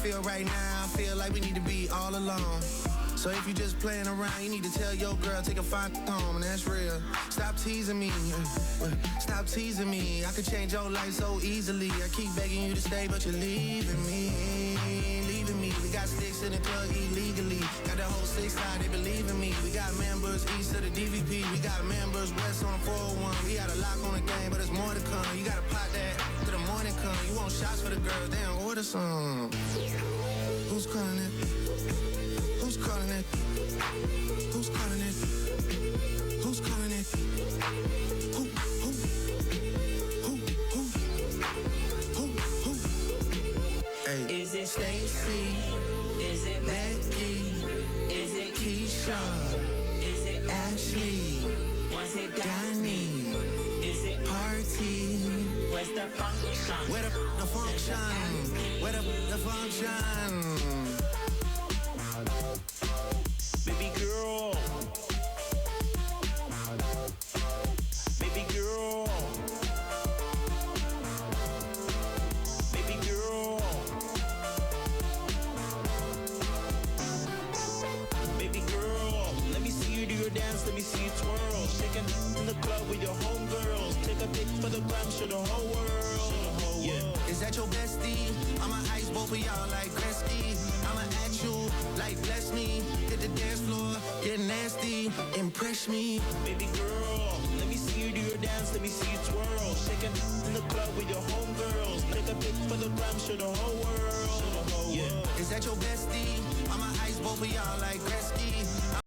feel right now, I feel like we need to be all alone. So if you just playing around, you need to tell your girl, take a fine home, and that's real. Stop teasing me, stop teasing me. I could change your life so easily. I keep begging you to stay, but you're leaving me, leaving me. We got sticks in the club illegally. Got the whole 6 side, they believe in me. We got members east of the DVP. We got members west on the 401. We got a lock on the game, but there's more to come. You gotta pot that till the morning come. You want shots for the girls, damn, order some. Who's calling it? Who's calling it? Who's calling it? Who's calling it? Who? Hey. Is it Stacy? Is it Becky? Is it Keisha? Is it Ashley? Was it Danny? Is it Party? Where's the function? Where the function? Where the function? Baby girl. Baby girl. Baby girl. Baby girl. Let me see you do your dance, let me see you twirl. Shaking in the club with your homegirls. Take a pic for the gram, show the whole world. Yeah. Is that your bestie? I'ma ice both of y'all like Gretzky. I'ma act you like bless me. Hit the dance floor, get nasty, impress me. Baby girl, let me see you do your dance, let me see you twirl. Shaking in the club with your homegirls. Take a pic for the gram, show the whole world. Yeah. Is that your bestie? I'ma ice both of y'all like Gretzky.